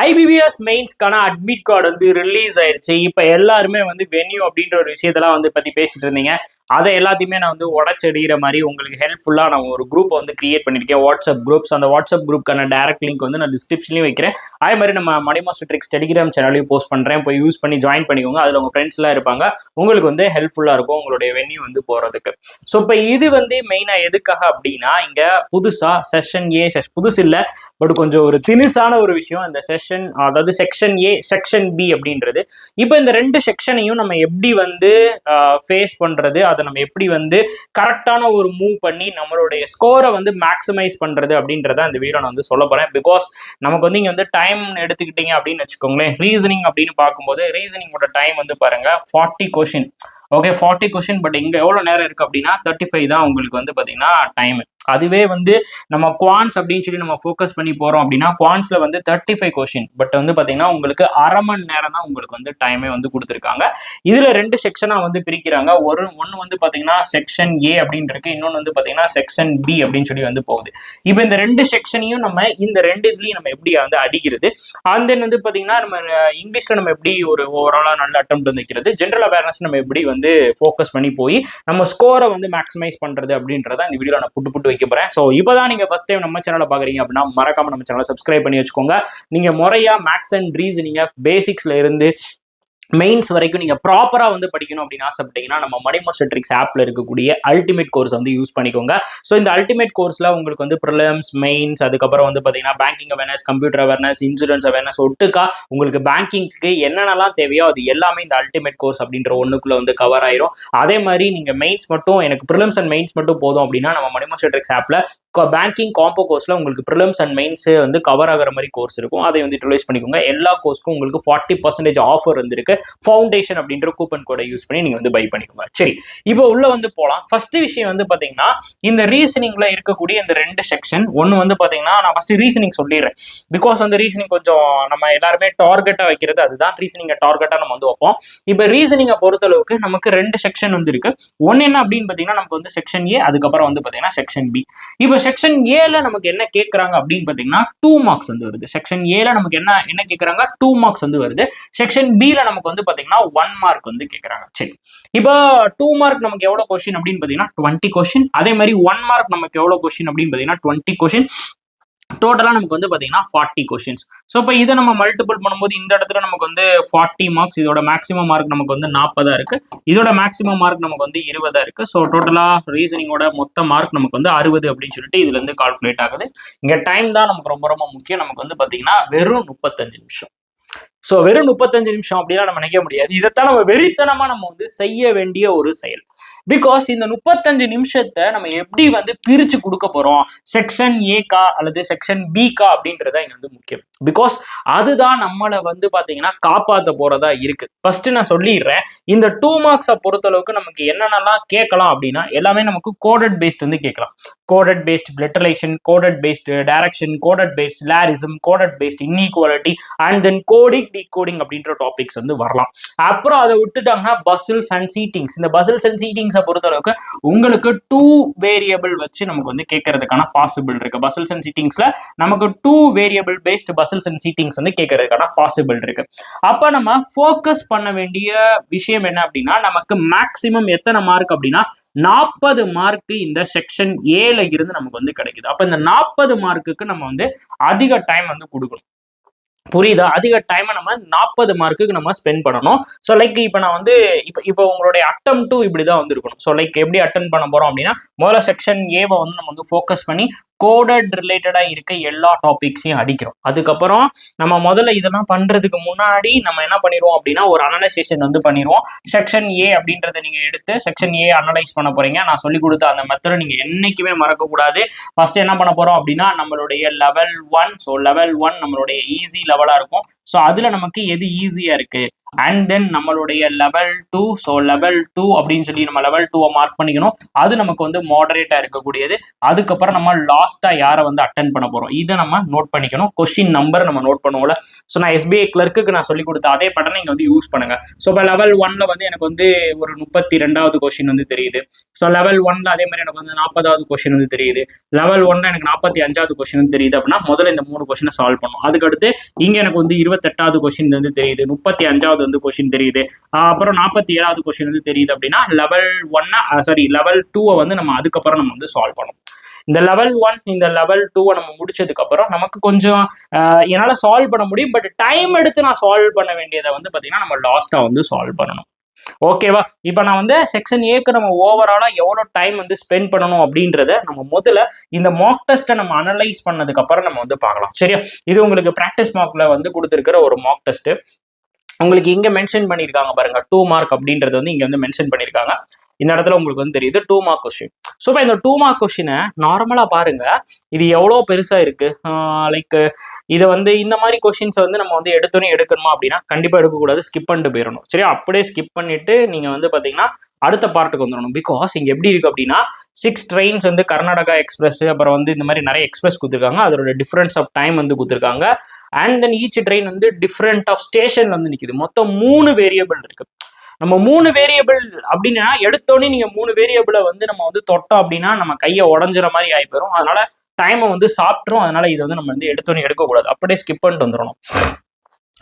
IBPS மெயின்ஸ்க்கான admit card வந்து release ஆயிருச்சு. இப்போ எல்லாருமே வந்து வென்யூ அப்படின்ற ஒரு விஷயத்தெல்லாம் வந்து பத்தி பேசிட்டு இருந்தீங்க. அதை எல்லாத்தையுமே நான் வந்து உடச்செடிகிற மாதிரி உங்களுக்கு ஹெல்ப்ஃபுல்லாக நான் ஒரு குரூப் வந்து கிரியேட் பண்ணியிருக்கேன், வாட்ஸ்அப் குரூப்ஸ். அந்த வாட்ஸ்அப் குரூப்க்கான டேரக்ட் லிங்க் வந்து நான் டிஸ்கிரிப்ஷன்லையும் வைக்கிறேன். அதே மாதிரி நம்ம மணி மாஸ்டர் ட்ரிக்ஸ் டெலிகிராம் சேனலையும் போஸ்ட் பண்ணுறேன். போய் யூஸ் பண்ணி ஜாயின் பண்ணிக்கோங்க. அதில் உங்கள் ஃப்ரெண்ட்ஸ்லாம் இருப்பாங்க, உங்களுக்கு வந்து ஹெல்ப்ஃபுல்லாக இருக்கும் உங்களுடைய வென்யூ வந்து போகிறதுக்கு. ஸோ இப்போ இது வந்து மெயினாக எதுக்காக அப்படின்னா, இங்கே புதுசாக செஷன் ஏ புதுசு இல்லை, பட் கொஞ்சம் ஒரு தினுசான ஒரு விஷயம் இந்த செஷன், அதாவது செக்ஷன் ஏ செக்ஷன் பி அப்படின்றது. இப்போ இந்த ரெண்டு செக்ஷனையும் நம்ம எப்படி வந்து ஃபேஸ் பண்ணுறது, அதை நம்ம எப்படி வந்து கரெக்டான ஒரு மூவ் பண்ணி நம்மளுடைய ஸ்கோரை வந்து மேக்ஸிமைஸ் பண்றது அப்படின்றத அந்த வீடியோ நான் வந்து சொல்ல போறேன். பிகாஸ் நமக்கு வந்து இங்க வந்து டைம் எடுத்துக்கிட்டீங்க அப்படின்னு வச்சுக்கோங்களேன், ரீசனிங் அப்படின்னு பார்க்கும்போது ரீசனிங்கோட டைம் வந்து பாருங்க 40 கொஸ்டின். Okay, 40 question. பட் இங்க எவ்வளவு நேரம் இருக்கு அப்படின்னா 35 தான் உங்களுக்கு வந்து பாத்தீங்கன்னா டைம். அதுவே வந்து நம்ம குவான்ஸ் அப்படின்னு சொல்லி நம்ம ஃபோக்கஸ் பண்ணி போறோம் அப்படின்னா குவான்ஸ்ல வந்து 35 கொஸ்டின். பட் வந்து பாத்தீங்கன்னா உங்களுக்கு அரை மணி நேரம் தான் உங்களுக்கு வந்து டைமே வந்து கொடுத்துருக்காங்க. இதுல ரெண்டு செக்ஷனா வந்து பிரிக்கிறாங்க. ஒன்னு வந்து பாத்தீங்கன்னா செக்ஷன் ஏ அப்படின்னு இருக்கு, இன்னொன்னு வந்து பாத்தீங்கன்னா செக்ஷன் பி அப்படின்னு சொல்லி வந்து போகுது. இப்போ இந்த ரெண்டு செக்ஷனையும் நம்ம இந்த ரெண்டு இதுலயும் நம்ம எப்படி வந்து அடிக்கிறது, அண்ட் தென் வந்து பாத்தீங்கன்னா நம்ம இங்கிலீஷ்ல நம்ம எப்படி ஒரு ஓவராலா நல்ல அட்டெம்ப்ட் வந்து வைக்கிறது, ஜென்ரல் அவேர்னஸ் நம்ம எப்படி வந்து ஃபோக்கஸ் பண்ணி போய் நம்ம ஸ்கோரை வந்து மேக்ஸிமைஸ் பண்றது அப்படின்றத இந்த வீடியோ நான் புட்டு வைக்க போறேன். ஸோ இப்போதான் நீங்க ஃபர்ஸ்ட் டைம் நம்ம சேனலை பாக்குறீங்க அப்படின்னா மறக்காம நம்ம சேனலை சப்ஸ்கிரைப் பண்ணி வச்சுக்கோங்க. நீங்க முறையா மேக்ஸ் அண்ட் ரீசனிங்க பேசிக்ஸ்ல இருந்து மெயின்ஸ் வரைக்கும் நீங்க ப்ராப்பரா வந்து படிக்கணும் அப்படின்னு ஆசைப்பட்டீங்கன்னா நம்ம மணி மாஸ்டர் ட்ரிக்ஸ் ஆப்ல இருக்கக்கூடிய அல்டிமேட் கோர்ஸ் வந்து யூஸ் பண்ணிக்கோங்க. ஸோ இந்த அல்டிமேட் கோர்ஸ்ல உங்களுக்கு வந்து ப்ரிலிம்ஸ், மெயின்ஸ், அதுக்கப்புறம் வந்து பாத்தீங்கன்னா banking awareness, computer awareness, insurance awareness, ஒட்டுக்கா உங்களுக்கு பேங்கிங்க்கு என்னென்னலாம் தேவையோ அது எல்லாமே இந்த அல்டிமேட் கோர்ஸ் அப்படின்ற ஒண்ணுக்குள்ள வந்து கவர் ஆயிரும். அதே மாதிரி நீங்க மெயின்ஸ் மட்டும், எனக்கு ப்ரிலிம்ஸ் அண்ட் மெயின்ஸ் மட்டும் போதும் அப்படின்னா நம்ம மணி மாஸ்டர் ட்ரிக்ஸ் ஆப்ல பேங்கிங் காம்போ கோர்ஸ்ல உங்களுக்கு ப்ரிலிம்ஸ் அண்ட் மெயின்ஸ் வந்து கவர் ஆகிற மாதிரி கோர்ஸ் இருக்கும். அதை வந்து யூட்டிலைஸ் பண்ணிக்கோங்க. எல்லா கோர்ஸ்க்கும் உங்களுக்கு 40% ஆஃபர் வந்துருக்கு. ஃபவுண்டேஷன் அப்படின்ற கூப்பன் கோடை யூஸ் பண்ணி நீங்க வந்து பை பண்ணிக்கோங்க. சரி, இப்போ உள்ள வந்து போலாம். ஃபர்ஸ்ட் விஷயம் வந்து பாத்தீங்கன்னா இந்த ரீசனிங்ல இருக்கக்கூடிய இந்த ரெண்டு செக்ஷன். ஒன்னு வந்து பாத்தீங்கன்னா நான் ஃபர்ஸ்ட் ரீசனிங் சொல்லிடுறேன். பிகாஸ் வந்து ரீசனிங் கொஞ்சம் நம்ம எல்லாருமே டார்கெட்டா வைக்கிறது அதுதான். ரீசனிங்கை டார்கெட்டா நம்ம வந்து வைப்போம். இப்போ ரீசனிங்கை பொறுத்தளவுக்கு நமக்கு ரெண்டு செக்ஷன் வந்து இருக்கு. ஒன்னு என்ன அப்படின்னு பாத்தீங்கன்னா நமக்கு வந்து செக்ஷன் ஏ, அதுக்கப்புறம் வந்து பாத்தீங்கன்னா செக்ஷன் பி. இப்போ செக்ஷன் ஏல நமக்கு என்ன கேட்கறாங்க அப்படின்னு பாத்தீங்கன்னா 2 மார்க்ஸ் வந்து வருது. செக்ஷன் ஏல நமக்கு என்ன கேட்கறாங்க, 2 மார்க்ஸ் வந்து வருது. செக்ஷன் பில நமக்கு வந்து பாத்தீங்கன்னா 1 மார்க் வந்து கேட்கறாங்க. சரி, இப்போ 2 மார்க் நமக்கு எவ்வளவு கொஸ்டின் அப்படின்னு பாத்தீங்கன்னா 20 கொஸ்டின். அதே மாதிரி 1 மார்க் நமக்கு எவ்வளவு கொஸ்டின் அப்படின்னு பாத்தீங்கன்னா 20 கொஸ்டின். டோட்டலா நமக்கு வந்து பாத்தீங்கன்னா 40 கொஸ்டின்ஸ். ஸோ இப்போ இதை நம்ம மல்டிபிள் பண்ணும்போது இந்த இடத்துல நமக்கு வந்து 40 மார்க்ஸ். இதோட மேக்ஸிமம் மார்க் நமக்கு வந்து 40 இருக்கு. இதோட மேக்ஸிமம் மார்க் நமக்கு வந்து 20 இருக்கு. ஸோ டோட்டலா ரீசனிங்கோட மொத்த மார்க் நமக்கு வந்து 60 அப்படின்னு சொல்லிட்டு இதுல இருந்து கால்குலேட் ஆகுது. இங்க டைம் தான் நமக்கு ரொம்ப ரொம்ப முக்கியம். நமக்கு வந்து பாத்தீங்கன்னா வெறும் 35 நிமிஷம். ஸோ வெறும் 35 நிமிஷம் அப்படின்னா நம்ம நினைக்க முடியாது. இதைத்தான் நம்ம வெறித்தனமா நம்ம வந்து செய்ய வேண்டிய ஒரு செயல். பிகாஸ் இந்த 35 நிமிஷத்தை நம்ம எப்படி வந்து பிரிச்சு கொடுக்க போறோம், செக்ஷன் ஏக்கா அல்லது செக்ஷன் பிகா அப்படின்றத இங்க வந்து முக்கியம். பிகாஸ் அதுதான் நம்மளை வந்து பாத்தீங்கன்னா காப்பாற்ற போறதா இருக்கு. ஃபர்ஸ்ட் நான் சொல்லிடுறேன், இந்த 2 மார்க்ஸை பொறுத்தளவுக்கு நமக்கு என்னென்னலாம் கேட்கலாம் அப்படின்னா எல்லாமே நமக்கு கோடட் பேஸ்ட் வந்து கேட்கலாம். Coded based blood relation, coded based direction, coded based லாரிசம், coded based inequality, and then coding decoding அப்படின்ற டாபிக்ஸ் வந்து வரலாம். அப்புறம் அதை விட்டுட்டாங்கன்னா பசில்ஸ் அண்ட் சீட்டிங்ஸ். இந்த பசில்ஸ் அண்ட் சீட்டிங்ஸை பொறுத்தளவுக்கு உங்களுக்கு 2 வேரியபிள் வச்சு நமக்கு வந்து கேட்கறதுக்கான பாசிபிள் இருக்கு. பசில்ஸ் அண்ட் சீட்டிங்ஸ்ல நமக்கு 2 variable based puzzles and seatings வந்து கேட்கறதுக்கான பாசிபிள் இருக்கு. அப்ப நம்ம ஃபோக்கஸ் பண்ண வேண்டிய விஷயம் என்ன அப்படின்னா நமக்கு மேக்சிமம் எத்தனை மார்க் அப்படின்னா 40 மார்க் இந்த செக்ஷன் ஏல இருந்து நமக்கு வந்து கிடைக்குது. அப்ப இந்த 40 மார்க்குக்கு நம்ம வந்து அதிக டைம் வந்து கொடுக்கணும். புரியுதா? அதிக டைமை நம்ம 40 மார்க்குக்கு நம்ம ஸ்பெண்ட் பண்ணணும். ஸோ லைக் இப்போ நான் வந்து இப்போ உங்களுடைய அட்டெம்ப்டும் இப்படிதான் வந்து இருக்கணும். ஸோ லைக் எப்படி அட்டெம்ப்ட் பண்ண போறோம் அப்படின்னா முதல்ல செக்ஷன் ஏவை வந்து நம்ம வந்து ஃபோக்கஸ் பண்ணி கோடட் ரிலேட்டடா இருக்க எல்லா டாபிக்ஸையும் அடிக்கிறோம். அதுக்கப்புறம் நம்ம முதல்ல இதெல்லாம் பண்றதுக்கு முன்னாடி நம்ம என்ன பண்ணிடுவோம் அப்படின்னா ஒரு அனலைசேஷன் வந்து பண்ணிடுவோம். செக்ஷன் ஏ அப்படின்றத நீங்க எடுத்து செக்ஷன் ஏ அனலைஸ் பண்ண போறீங்க. நான் சொல்லி கொடுத்த அந்த மெத்தடை நீங்க என்னைக்குமே மறக்க கூடாது. ஃபர்ஸ்ட் என்ன பண்ண போறோம் அப்படின்னா நம்மளுடைய லெவல் 1. ஸோ லெவல் 1 நம்மளுடைய ஈஸி லெவலா இருக்கும். ஸோ அதுல நமக்கு எது ஈஸியா இருக்கு அண்ட் தென் நம்மளுடைய லெவல் 2. ஸோ லெவல் 2 அப்படின்னு சொல்லி நம்ம லெவல் 2 மார்க் பண்ணிக்கணும். அது நமக்கு வந்து மாடரேட்டா இருக்கக்கூடியது. அதுக்கப்புறம் நம்ம லாஸ்டா யாரை வந்து அட்டன் பண்ண போறோம் இதை நம்ம நோட் பண்ணிக்கணும். கொஸ்டின் நம்பர் நம்ம நோட் பண்ணுவோம்ல. ஸோ நான் எஸ்பிஐ கிளர்க்கு நான் சொல்லி கொடுத்த அதே பேட்டர்னை நீங்க வந்து யூஸ் பண்ணுங்க. ஸோ இப்போ லெவல் 1ல வந்து எனக்கு வந்து ஒரு 32வது கொஸ்டின் வந்து தெரியுது. ஸோ லெவல் 1ல அதே மாதிரி எனக்கு வந்து 40வது கொஸ்டின் வந்து தெரியுது. லெவல் 1ல எனக்கு 45வது கொஸ்டின் வந்து தெரியுது அப்படின்னா முதல்ல இந்த 3 கொஸ்டினை சால்வ் பண்ணும். அதுக்கடுத்து இங்க எனக்கு வந்து 28வது கொஸ்டின் வந்து தெரியுது, 35வது வந்து கொஸ்டின் தெரியுது, அப்புறம் 47வது கொஸ்டின் வந்து தெரியுது அப்படின்னா லெவல் 2 வந்து நம்ம அதுக்கப்புறம் நம்ம வந்து சால்வ் பண்ணணும். இந்த லெவல் 1 இந்த லெவல் 2 நம்ம முடிச்சதுக்கு அப்புறம் நமக்கு கொஞ்சம் என்னால சால்வ் பண்ண முடியும். பட் டைம் எடுத்து நான் சால்வ் பண்ண வேண்டியதை வந்து பாத்தீங்கன்னா நம்ம லாஸ்டா வந்து சால்வ் பண்ணணும். ஓகேவா? இப்போ நான் வந்து செக்ஷன் ஏக்கு நம்ம ஓவராலா எவ்வளவு டைம் வந்து ஸ்பெண்ட் பண்ணணும் அப்படின்றத நம்ம முதல்ல இந்த மார்க் டெஸ்ட்டை நம்ம அனலைஸ் பண்ணதுக்கு அப்புறம் நம்ம வந்து பார்க்கலாம். சரியா? இது உங்களுக்கு பிராக்டிஸ் மார்க்ல வந்து கொடுத்துருக்கிற ஒரு மார்க் டெஸ்ட். உங்களுக்கு இங்க மென்ஷன் பண்ணியிருக்காங்க பாருங்க, 2 மார்க் அப்படின்றது வந்து இங்க வந்து மென்ஷன் பண்ணியிருக்காங்க. இந்த இடத்துல உங்களுக்கு வந்து தெரியுது 2 மார்க் கொஸ்டின். ஸோ இப்போ இந்த 2 மார்க் கொஸ்டினை நார்மலா பாருங்க, இது எவ்வளோ பெருசா இருக்கு. லைக் இதை வந்து இந்த மாதிரி கொஸ்டின்ஸ் வந்து நம்ம வந்து எடுத்தோன்னே எடுக்கணுமா அப்படின்னா கண்டிப்பா எடுக்கக்கூடாது, ஸ்கிப் பண்ணிட்டு போயிடணும். சரியா? அப்படியே ஸ்கிப் பண்ணிட்டு நீங்க வந்து பாத்தீங்கன்னா அடுத்த பார்ட்டுக்கு வந்துடணும். பிகாஸ் இங்க எப்படி இருக்கு அப்படின்னா 6 ட்ரெயின்ஸ் வந்து கர்நாடகா எக்ஸ்பிரஸ், அப்புறம் வந்து இந்த மாதிரி நிறைய எக்ஸ்பிரஸ் கொடுத்துருக்காங்க. அதோட டிஃபரன்ஸ் ஆஃப் டைம் வந்து கொடுத்துருக்காங்க. அண்ட் தென் ஈச் ட்ரெயின் வந்து டிஃப்ரெண்ட் ஆஃப் ஸ்டேஷன் வந்து நிற்குது. மொத்தம் 3 வேரியபிள் இருக்கு. நம்ம 3 வேரியபிள் அப்படின்னா எடுத்தோடனே நீங்க 3 வேரியபிளை வந்து நம்ம வந்து தொட்டோம் அப்படின்னா நம்ம கையை உடஞ்சிற மாதிரி ஆகி போயிடும். அதனால டைமை வந்து சாப்பிட்ரும். அதனால இதை வந்து நம்ம வந்து எடுத்தோடனே எடுக்கக்கூடாது, அப்படியே ஸ்கிப் பண்ணிட்டு வந்துடணும்.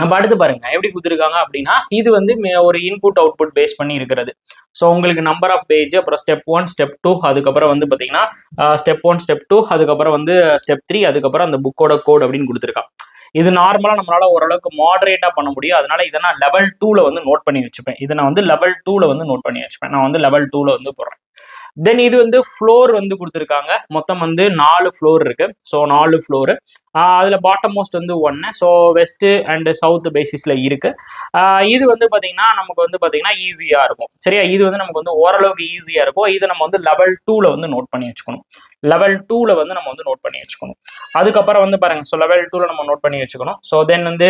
நம்ம அடுத்து பாருங்க எப்படி கொடுத்துருக்காங்க அப்படின்னா இது வந்து ஒரு இன்புட் அவுட்புட் பேஸ் பண்ணி இருக்கிறது. ஸோ உங்களுக்கு நம்பர் ஆஃப் பேஜ், அப்புறம் ஸ்டெப் 1 ஸ்டெப் 2, அதுக்கப்புறம் வந்து பார்த்தீங்கன்னா ஸ்டெப் 1 ஸ்டெப் 2, அதுக்கப்புறம் வந்து ஸ்டெப் 3, அதுக்கப்புறம் அந்த புக்கோட கோட் அப்படின்னு கொடுத்துருக்கான். இது நார்மலா நம்மளால ஓரளவுக்கு மாடரேட்டா பண்ண முடியும். அதனால இதை நான் லெவல் 2ல வந்து நோட் பண்ணி வச்சுப்பேன். இதை நான் வந்து லெவல் 2ல வந்து நோட் பண்ணி வச்சுப்பேன். நான் வந்து லெவல் 2ல வந்து போடுறேன். தென் இது வந்து ஃப்ளோர் வந்து கொடுத்துருக்காங்க. மொத்தம் வந்து 4 ஃப்ளோர் இருக்கு. So 4 floor. அதில் பாட்டம் மோஸ்ட் வந்து 1. ஸோ வெஸ்ட் அண்ட் சவுத் பேசிஸ்ல இருக்கு. இது வந்து பார்த்தீங்கன்னா நமக்கு வந்து பார்த்தீங்கன்னா ஈஸியாக இருக்கும். சரியா? இது வந்து நமக்கு வந்து ஓரளவுக்கு ஈஸியாக இருக்கும். இதை நம்ம வந்து லெவல் 2ல வந்து நோட் பண்ணி வச்சுக்கணும். லெவல் 2ல வந்து நம்ம வந்து நோட் பண்ணி வச்சுக்கணும். அதுக்கப்புறம் வந்து பாருங்க, ஸோ லெவல் 2ல நம்ம நோட் பண்ணி வச்சுக்கணும். ஸோ தென் வந்து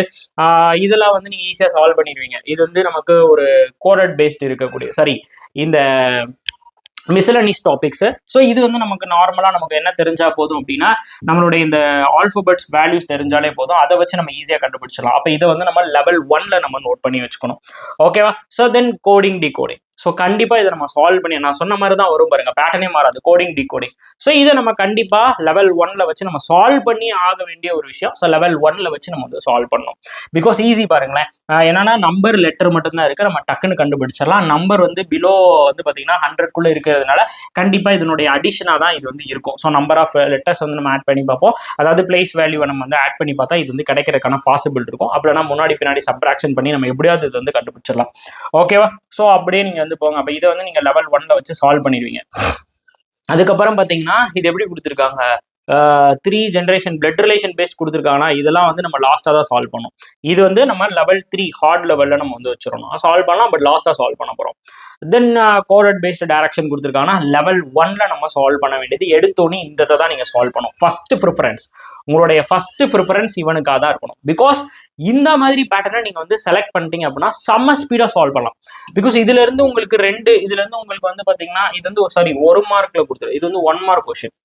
இதெல்லாம் வந்து நீங்க ஈஸியாக சால்வ் பண்ணிடுவீங்க. இது வந்து நமக்கு ஒரு கோடட் பேஸ்ட் இருக்கக்கூடிய இந்த மிசலனிஸ் டாபிக்ஸ். ஸோ இது வந்து நமக்கு நார்மலா நமக்கு என்ன தெரிஞ்சா போதும் அப்படின்னா நம்மளுடைய இந்த ஆல்பபெட்ஸ் வேல்யூஸ் தெரிஞ்சாலே போதும். அதை வச்சு நம்ம ஈஸியாக கண்டுபிடிச்சிடலாம். அப்போ இதை வந்து நம்ம லெவல் 1ல நம்ம நோட் பண்ணி வச்சுக்கணும். ஓகேவா? So then coding decoding. So கண்டிப்பா இதை நம்ம சால்வ் பண்ணி நான் சொன்ன மாதிரி தான் வரும் பாருங்க, பேட்டர்னே மாறாது, கோடிங் டிகோடிங். ஸோ இதை நம்ம கண்டிப்பா லெவல் 1ல வச்சு நம்ம சால்வ் பண்ணி ஆக வேண்டிய ஒரு விஷயம். ஸோ லெவல் 1ல வச்சு நம்ம வந்து சால்வ் பண்ணணும். பிகாஸ் ஈஸி பாருங்களேன். என்னன்னா நம்பர் லெட்டர் மட்டும் தான் இருக்கு, நம்ம டக்குன்னு கண்டுபிடிச்சிடலாம். நம்பர் வந்து பிலோ வந்து பாத்தீங்கன்னா 100க்குள்ள இருக்கிறதுனால கண்டிப்பா இதனுடைய அடிஷனா தான் இது வந்து இருக்கும். ஸோ நம்பர் ஆஃப் லெட்டர்ஸ் வந்து நம்ம ஆட் பண்ணி பார்ப்போம். அதாவது பிளேஸ் வேல்யூவை நம்ம வந்து ஆட் பண்ணி பார்த்தா இது வந்து கிடைக்கிறதுக்கான பாசிபிள் இருக்கும். அப்படின்னா முன்னாடி பின்னாடி சப்ட்ராக்ஷன் பண்ணி நம்ம எப்படியாவது இது வந்து கண்டுபிடிச்சிடலாம். ஓகேவா? ஸோ அப்படியே நீங்க வந்து போங்க. அப்ப இதை வந்து நீங்க லெவல் 1ல வச்சு சால்வ் பண்ணிடுவீங்க. அதுக்கப்புறம் பாத்தீங்கன்னா இது எப்படி கொடுத்துருக்காங்க, 3 ஜென்ரேஷன் பிளட் ரிலேஷன் பேஸ் கொடுத்துருக்காங்கன்னா இதெல்லாம் வந்து நம்ம லாஸ்டா தான் சால்வ் பண்ணோம். இது வந்து நம்ம லெவல் 3 ஹார்ட் லெவல்ல நம்ம வந்து வச்சிடணும். சால்வ் பண்ணலாம், பட் லாஸ்டா சால்வ் பண்ண போறோம். தென் கோடட் பேஸ்ட் டைரக்ஷன் கொடுத்துருக்காங்கன்னா லெவல் 1ல நம்ம சால்வ் பண்ண வேண்டியது எடுத்தோன்னே இந்த தான் நீங்க சால்வ் பண்ணும். ஃபர்ஸ்ட் ப்ரிஃபரன்ஸ் உங்களுடைய ஃபர்ஸ்ட் ப்ரிஃபரன்ஸ் இவனுக்காக தான் இருக்கணும். பிகாஸ் இந்த மாதிரி பேட்டர்னை நீங்க வந்து செலக்ட் பண்ணிட்டீங்க அப்படின்னா செம்ம ஸ்பீடா சால்வ் பண்ணலாம். பிகாஸ் இதுல இருந்து உங்களுக்கு இதுல இருந்து உங்களுக்கு வந்து பாத்தீங்கன்னா இது வந்து 1 மார்க்ல கொடுத்துரு. இது வந்து 1 மார்க் கொஸ்டின்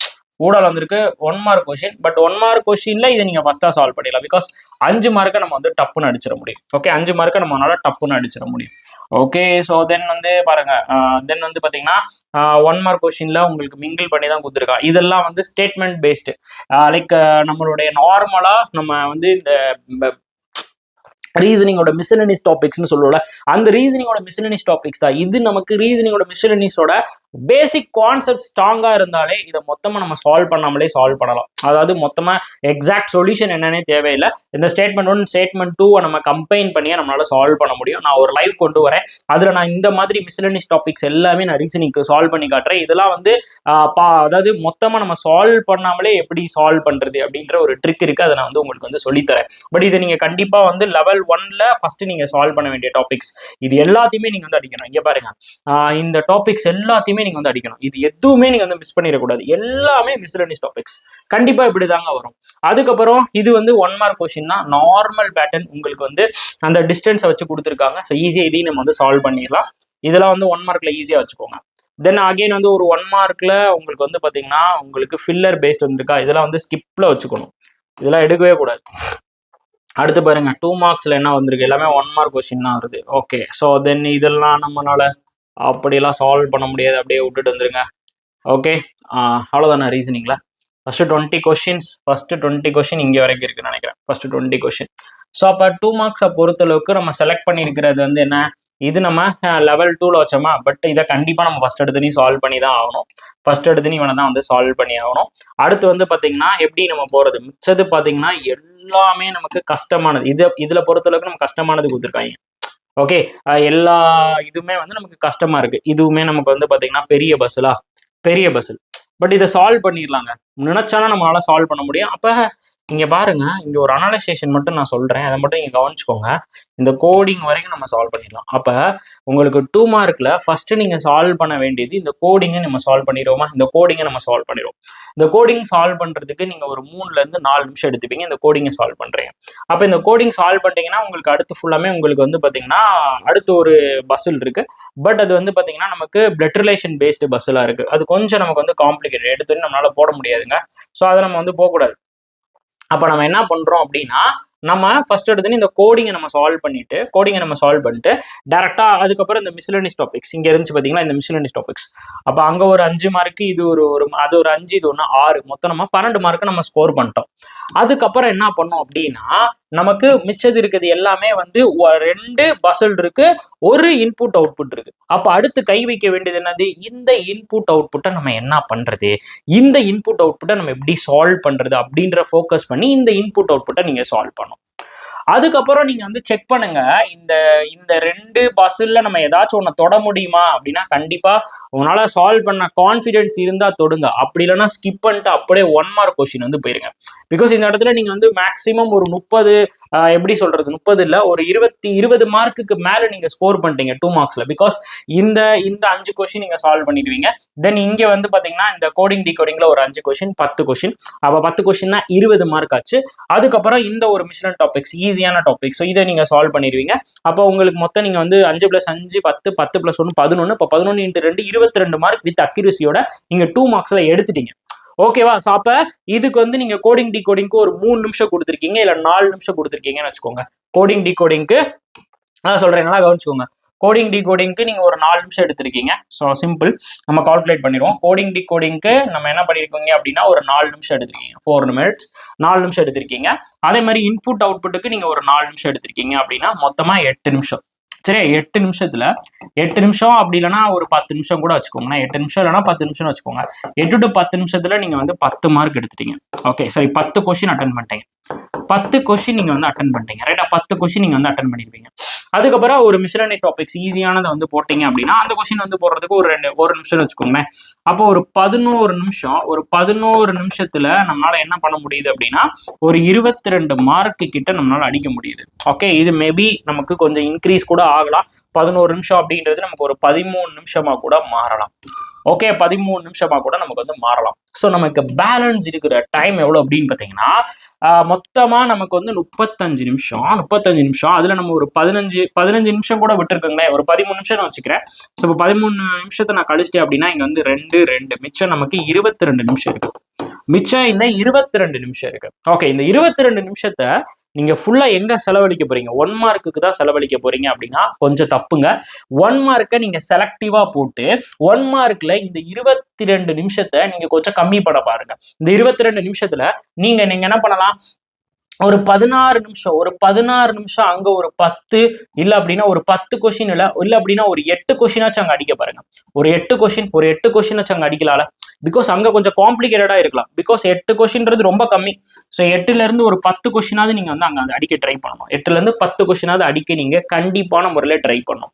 ஊடால வந்திருக்கு, 1 மார்க் கொஸ்டின். பட் 1 மார்க் கொஸ்டின்ல இதை நீங்க ஃபர்ஸ்டா சால்வ் பண்ணிடலாம். பிகாஸ் 5 மார்க்கை நம்ம வந்து டப்புன்னு அடிச்சிட முடியும். ஓகே, 5 மார்க்கை நம்மளால டப்புன்னு அடிச்சிட முடியும். ஓகே, ஸோ தென் வந்து பாருங்க, தென் வந்து பாத்தீங்கன்னா 1 மார்க் கொஸ்டின்ல உங்களுக்கு மிங்கிள் பண்ணி தான் கொடுத்துருக்கான். இதெல்லாம் வந்து ஸ்டேட்மெண்ட் பேஸ்டு. லைக் நம்மளுடைய நார்மலா நம்ம வந்து இந்த ரீசனிங்கோட மிஸ்செலனியஸ் டாபிக்ஸ்னு சொல்லுவோம்ல, அந்த ரீசனிங்கோட மிஸ்செலனியஸ் டாபிக்ஸ் தான் இது. நமக்கு ரீசனிங்கோட மிஸ்செலனியஸோட பேசிக் கான்செப்ட் ஸ்ட்ராங்கா இருந்தாலே இதை மொத்தமா நம்ம சால்வ் பண்ணாமலே சால்வ் பண்ணலாம். அதாவது மொத்தமா எக்ஸாக்ட் சொல்யூஷன் என்னன்னே தேவையில்லை. இந்த ஸ்டேட்மெண்ட் 1 ஸ்டேட்மெண்ட் 2 நம்ம கம்பைன் பண்ணியே நம்மளால சால்வ் பண்ண முடியும். நான் ஒரு லைவ் கொண்டு வரேன், அதுல நான் இந்த மாதிரி மிஸ்செலனியஸ் டாபிக்ஸ் எல்லாமே நான் ரீசனிங்க்கு சால்வ் பண்ணி காட்டுறேன். இதெல்லாம் வந்து அதாவது மொத்தமா நம்ம சால்வ் பண்ணாமலே எப்படி சால்வ் பண்றது அப்படின்ற ஒரு ட்ரிக் இருக்கு, அதை நான் வந்து உங்களுக்கு வந்து சொல்லித்தரேன். பட் இதை நீங்க கண்டிப்பா வந்து லெவல் 1ல ஃபர்ஸ்ட் நீங்க சால்வ் பண்ண வேண்டிய டாபிக்ஸ் இது எல்லாத்தையுமே நீங்க வந்து அடிக்கணும். இங்க பாருங்க, இந்த டாபிக்ஸ் எல்லாத்தையுமே எல்லாத்தையுமே நீங்க வந்து அடிக்கணும். இது எதுவுமே நீங்க வந்து மிஸ் பண்ணிடக்கூடாது. எல்லாமே மிஸ்லனிஸ் டாபிக்ஸ் கண்டிப்பா இப்படிதாங்க வரும். அதுக்கப்புறம் இது வந்து 1 மார்க் கொஸ்டின் தான். நார்மல் பேட்டர்ன் உங்களுக்கு வந்து அந்த டிஸ்டன்ஸை வச்சு கொடுத்துருக்காங்க. ஸோ ஈஸியா இதையும் நம்ம வந்து சால்வ் பண்ணிடலாம். இதெல்லாம் வந்து 1 மார்க்ல ஈஸியா வச்சுக்கோங்க. தென் அகைன் வந்து ஒரு 1 மார்க்ல உங்களுக்கு வந்து பாத்தீங்கன்னா உங்களுக்கு ஃபில்லர் பேஸ்ட் வந்துருக்கா, இதெல்லாம் வந்து ஸ்கிப்ல வச்சுக்கணும். இதெல்லாம் எடுக்கவே கூடாது. அடுத்து பாருங்க 2 மார்க்ஸ்ல என்ன வந்திருக்கு, எல்லாமே 1 மார்க் கொஸ்டின் தான் வருது. ஓகே, ஸோ தென் இதெல்லாம் நம்மளால அப்படியெல்லாம் சால்வ் பண்ண முடியாது, அப்படியே விட்டுட்டு வந்துருங்க. ஓகே, அவ்வளோதானே ரீசனிங்ல. ஃபர்ஸ்ட் 20 கொஸ்டின்ஸ், ஃபர்ஸ்ட் 20 கொஸ்டின் இங்கே வரைக்கும் இருக்குன்னு நினைக்கிறேன். First 20 question. ஸோ அப்போ 2 மார்க்ஸை பொறுத்தளவுக்கு நம்ம செலக்ட் பண்ணியிருக்கிறது வந்து என்ன, இது நம்ம லெவல் 2ல வச்சோமா, பட் இதை கண்டிப்பாக நம்ம ஃபர்ஸ்ட் எடுத்துனையும் சால்வ் பண்ணி தான் ஆகணும். ஃபர்ஸ்ட் எடுத்துனையும் இவனை தான் வந்து சால்வ் பண்ணி ஆகணும். அடுத்து வந்து பார்த்தீங்கன்னா எப்படி நம்ம போகிறது, மிச்சது பார்த்தீங்கன்னா எல்லாமே நமக்கு கஷ்டமானது. இதில் பொறுத்தளவுக்கு நம்ம கஷ்டமானது கொடுத்துருக்காங்க. ஓகே, எல்லா இதுவுமே வந்து நமக்கு கஷ்டமா இருக்கு. இதுவுமே நமக்கு வந்து பார்த்தீங்கன்னா பெரிய பஸ்ஸில் பட் இதை சால்வ் பண்ணிடலாங்க. நினைச்சாலும் நம்மளால சால்வ் பண்ண முடியும். அப்போ இங்க பாருங்க, இங்க ஒரு அனலைசேஷன் மட்டும் நான் சொல்றேன், அதை மட்டும் நீங்க கவனிச்சுக்கோங்க. இந்த கோடிங் வரைக்கும் நம்ம சால்வ் பண்ணிடலாம். அப்ப உங்களுக்கு 2 மார்க்ல ஃபர்ஸ்ட் நீங்க சால்வ் பண்ண வேண்டியது இந்த கோடிங்கை நம்ம சால்வ் பண்ணிடுவோமா. இந்த கோடிங்கை நம்ம சால்வ் பண்ணிடுவோம். இந்த கோடிங் சால்வ் பண்றதுக்கு நீங்க ஒரு 3ல இருந்து 4 நிமிஷம் எடுத்துப்பீங்க இந்த கோடிங்கை சால்வ் பண்றீங்க. அப்ப இந்த கோடிங் சால்வ் பண்ணிட்டீங்கன்னா உங்களுக்கு அடுத்து ஃபுல்லாமே உங்களுக்கு வந்து பாத்தீங்கன்னா அடுத்து ஒரு பஸ்ஸில் இருக்கு. பட் அது வந்து பாத்தீங்கன்னா நமக்கு பிளட் ரிலேஷன் பேஸ்டு பஸ்ஸிலா இருக்கு. அது கொஞ்சம் நமக்கு வந்து காம்ப்ளிகேட்டட், எடுத்து நம்மளால போட முடியாதுங்க. ஸோ அதை நம்ம வந்து போகக்கூடாது. அப்போ நம்ம என்ன பண்றோம் அப்படின்னா, நம்ம ஃபர்ஸ்ட் எடுத்து இந்த கோடிங்கை நம்ம சால்வ் பண்ணிட்டு டேரக்டா அதுக்கப்புறம் இந்த மிஸ்லனிஸ் டாபிக்ஸ் இங்க இருந்துச்சு பாத்தீங்களா, இந்த மிஸ்லனிஸ் டாபிக்ஸ். அப்ப அங்க ஒரு 5 மார்க்கு, இது ஒரு அது ஒரு 5, இது ஒன்று 6, மொத்தம் நம்ம 12 மார்க்கு நம்ம ஸ்கோர் பண்ணிட்டோம். அதுக்கப்புறம் என்ன பண்ணோம் அப்படின்னா, நமக்கு மிச்சது இருக்குது எல்லாமே வந்து 2 பஸ்ஸில் இருக்கு, ஒரு இன்புட் அவுட்புட் இருக்கு. அப்ப அடுத்து கை வைக்க வேண்டியது என்னது, இந்த இன்புட் அவுட்புட்டை நம்ம என்ன பண்றது, இந்த இன்புட் அவுட்புட்டை நம்ம எப்படி சால்வ் பண்றது அப்படின்ற ஃபோக்கஸ் பண்ணி இந்த இன்புட் அவுட்புட்டை நீங்க சால்வ் பண்ணணும். அதுக்கப்புறம் நீங்க வந்து செக் பண்ணுங்க, இந்த இந்த 2 பஸ்ஸில் நம்ம ஏதாச்சும் ஒன்று தொட முடியுமா அப்படின்னா, கண்டிப்பா உங்களால சால்வ் பண்ண கான்ஃபிடென்ஸ் இருந்தா தொடுங்க. அப்படி இல்லைன்னா ஸ்கிப் பண்ணிட்டு அப்படியே 1 மார்க் கொஸ்டின் வந்து போயிருங்க. பிகாஸ் இந்த இடத்துல நீங்க வந்து மேக்சிமம் ஒரு 30 எப்படி சொல்றது, 30 இல்ல ஒரு 20 மார்க்குக்கு மேல நீங்க ஸ்கோர் பண்ணிட்டீங்க 2 மார்க்ஸ்ல. பிகாஸ் இந்த 5 கொஸ்டின் நீங்க சால்வ் பண்ணிடுவீங்க. தென் இங்க வந்து பாத்தீங்கன்னா இந்த கோடிங் டிகோடிங்ல ஒரு 5 கொஸ்டின், 10 கொஸ்டின். அப்ப 10 கொஸ்டின்னா 20 மார்க் ஆச்சு. அதுக்கப்புறம் இந்த ஒரு மிஷினல் டாபிக்ஸ், ஈஸியான டாபிக், ஸோ இதை நீங்க சால்வ் பண்ணிடுவீங்க. அப்போ உங்களுக்கு மொத்தம் நீங்க வந்து 5 + 5 10, 10 + 1 11. இப்போ 11 × 2 22 மார்க் வித் அக்யூரசியோட நீங்க 2 மார்க்ஸ்ல எடுத்துட்டீங்க. ஓகேவா. ஸோ அப்ப இதுக்கு வந்து நீங்க கோடிங் டிகோடிங்க்கு ஒரு 3 நிமிஷம் கொடுத்துருக்கீங்க, இல்ல 4 நிமிஷம் கொடுத்துருக்கீங்கன்னு வச்சுக்கோங்க. கோடிங் டிகோடிங்க்கு நான் சொல்றேன், நல்லா கவனிச்சுக்கோங்க. கோடிங் டிகோடிங்க்கு நீங்க ஒரு 4 நிமிஷம் எடுத்திருக்கீங்க. ஸோ சிம்பிள், நம்ம கால்குலேட் பண்ணிடுவோம். கோடிங் டிகோடிங்க்கு நம்ம என்ன பண்ணிருக்கீங்க அப்படின்னா ஒரு 4 நிமிஷம் எடுத்திருக்கீங்க, 4 minutes 4 நிமிஷம் எடுத்திருக்கீங்க. அதே மாதிரி இன்புட் அவுட்புட்டுக்கு நீங்க ஒரு 4 நிமிஷம் எடுத்திருக்கீங்க அப்படின்னா மொத்தமா 8 நிமிஷம். சரி, 8 நிமிஷத்துல 8 நிமிஷம் அப்படி இல்லைன்னா ஒரு 10 நிமிஷம் கூட வச்சுக்கோங்க. 8 நிமிஷம் இல்லைன்னா 10 நிமிஷம் வச்சுக்கோங்க. 8 to 10 நிமிஷத்துல நீங்க வந்து 10 மார்க் எடுத்துட்டீங்க. ஓகே, சரி, 10 கொஸ்டின் அட்டன் பண்ணிட்டீங்க. 10 கொஸ்டின் நீங்க வந்து அட்டன் பண்ணிட்டீங்க, ரைட்டா. 10 கொஸ்டின் நீங்க வந்து அட்டன் பண்ணிருப்பீங்க. அதுக்கப்புறம் ஒரு மிஸ்லனிஸ் டாபிக்ஸ் ஈஸியானதை வந்து போட்டீங்க அப்படின்னா அந்த கொஸ்டின் வந்து போடுறதுக்கு ஒரு நிமிஷம் வச்சுக்கோங்க. அப்போ ஒரு 11 நிமிஷத்துல நம்மளால என்ன பண்ண முடியுது அப்படின்னா ஒரு 22 மார்க்கு கிட்ட நம்மளால அடிக்க முடியுது. ஓகே, இது மேபி நமக்கு கொஞ்சம் இன்க்ரீஸ் கூட ஆகலாம். 11 நிமிஷம் அப்படின்றது நமக்கு ஒரு 13 நிமிஷமா கூட மாறலாம். ஓகே, 13 நிமிஷமா கூட நமக்கு வந்து மாறலாம். ஸோ நமக்கு பேலன்ஸ் இருக்கிற டைம் எவ்வளவு அப்படின்னு பார்த்தீங்கன்னா, மொத்தமா நமக்கு வந்து 35 நிமிஷம். அதுல நம்ம ஒரு 15 நிமிஷம் கூட விட்டுருக்கோங்களேன், ஒரு 13 நிமிஷம் நான் வச்சுக்கிறேன். ஸோ இப்போ 13 நிமிஷத்தை நான் கழிச்சிட்டேன் அப்படின்னா இங்க வந்து 2 மிச்சம் நமக்கு 22 நிமிஷம் இருக்கு. மிச்சம் இந்த 22 நிமிஷம் இருக்கு. ஓகே, இந்த 22 நிமிஷத்தை நீங்க ஃபுல்லா எங்க செலவழிக்க போறீங்க, 1 மார்க்குக்கு தான் செலவழிக்க போறீங்க அப்படின்னா கொஞ்சம் தப்புங்க. 1 மார்க்கை நீங்க செலக்டிவா போட்டு 1 மார்க்ல இந்த 22 நிமிஷத்தை நீங்க கொஞ்சம் கம்மி பண்ண பாருங்க. இந்த 22 நிமிஷத்துல நீங்க என்ன பண்ணலாம், ஒரு 16 நிமிஷம் அங்க ஒரு 10 இல்ல அப்படின்னா ஒரு 10 கொஸ்டின் இல்ல அப்படின்னா ஒரு 8 கொஸ்டினாச்சும் அங்க அடிக்க பாருங்க. ஒரு 8 கொஸ்டினாச்சும் அங்க அடிக்கலாம்ல. பிகாஸ் அங்க கொஞ்சம் காம்ப்ளிகேட்டடா இருக்கலாம். பிகாஸ் 8 கொஸ்டின்றது ரொம்ப கம்மி. ஸோ 8ல இருந்து ஒரு 10 கொஸ்டினாவது நீங்க வந்து அங்க அடிக்க ட்ரை பண்ணணும். 8ல இருந்து 10 கொஸ்டினாவது அடிக்க நீங்க கண்டிப்பான முறையில ட்ரை பண்ணணும்.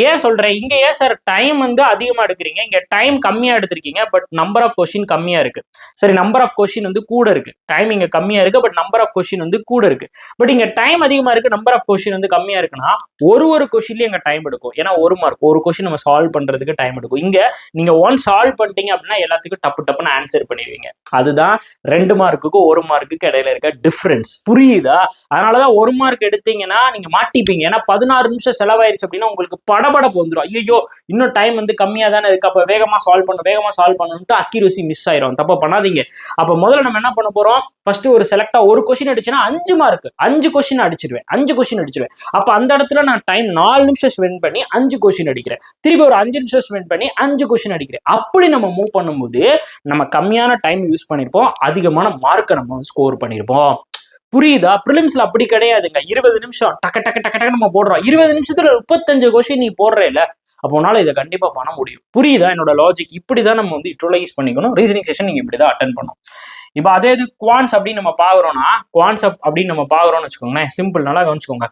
ஏன் சொல்றேன், இங்க ஏன் சார் டைம் வந்து அதிகமா எடுக்கிறீங்க, இங்க டைம் கம்மியா எடுத்திருக்கீங்க, பட் நம்பர் ஆஃப் கொஸ்டின் கம்மியா இருக்கு. சரி, நம்பர் ஆஃப் கொஸ்டின் வந்து கூட இருக்கு, டைம் இங்க கம்மியா இருக்கு, பட் நம்பர் ஆஃப் கொஸ்டின் வந்து கூட இருக்கு. பட் இங்க டைம் அதிகமா இருக்கு, நம்பர் ஆஃப் கொஸ்டின் வந்து கம்மியா இருக்குன்னா ஒரு கொஸ்டின்லயும் எங்க டைம் எடுக்கும். ஏன்னா ஒரு மார்க், ஒரு கொஸ்டின் நம்ம சால்வ் பண்றதுக்கு டைம் எடுக்கும். இங்க நீங்க ஒன் சால்வ் பண்ணிட்டீங்க அப்படின்னா எல்லாத்துக்கும் டப்புன்னு ஆன்சர் பண்ணிடுவீங்க. அதுதான் 2 மார்க்குக்கும் 1 மார்க்குக்கு இடையில இருக்க டிஃபரன்ஸ். புரியுதா? அதனாலதான் 1 மார்க் எடுத்தீங்கன்னா நீங்க மாட்டிப்பீங்க. ஏன்னா 16 நிமிஷம் செலவாயிருச்சு அப்படின்னா உங்களுக்கு படபடப்பு வந்துடும். ஐயோ, இன்னும் டைம் வந்து கம்மியா தானே இருக்கு, அப்ப வேகமா சால்வ் பண்ணணும்ட்டு அக்யூரசி மிஸ் ஆயிரும். தப்ப பண்ணாதீங்க. அப்ப முதல்ல நம்ம என்ன பண்ண போறோம், ஃபர்ஸ்ட் ஒரு செலக்டா ஒரு கொஸ்டின் அடிச்சுன்னா 5 மார்க், 5 கொஸ்டின் அடிச்சிருவேன், 5 கொஸ்டின் அடிச்சிருவேன். அப்ப அந்த இடத்துல நான் டைம் 4 நிமிஷம் ஸ்பெண்ட் பண்ணி 5 கொஸ்டின் அடிக்கிறேன், திருப்பி ஒரு 5 நிமிஷம் ஸ்பெண்ட் பண்ணி 5 கொஸ்டின் அடிக்கிறேன். அப்படி நம்ம மூவ் பண்ணும்போது நம்ம கம்மியான டைம் யூஸ் பண்ணிருப்போம், அதிகமான மார்க்கை நம்ம ஸ்கோர் பண்ணிருப்போம். புரியுதா? பிரிலிம்ஸ்ல அப்படி கிடையாதுங்க. 20 நிமிஷம் டக்கு டக்கு டக்கு டக்கு நம்ம போடுறோம். 20 நிமிஷத்துல 35 கொஸ்டின் நீ போடுறேல, அப்போ உன்னால இதை கண்டிப்பா பண்ண முடியும். புரியுதா என்னோட லாஜிக்? இப்படிதான் நம்ம வந்து யூட்டிலைஸ் பண்ணிக்கணும். ரீசனிங் செஷன் நீங்க இப்படிதான் அட்டன் பண்ணணும். இப்போ அதே இது குவான்ஸ் அப்படின்னு நம்ம பாக்குறோம்னா, குவான்ஸ் அப்படின்னு நம்ம பாக்குறோம்னு வச்சுக்கோங்களேன், சிம்பிள், நல்லா கவனிச்சுக்கோங்க.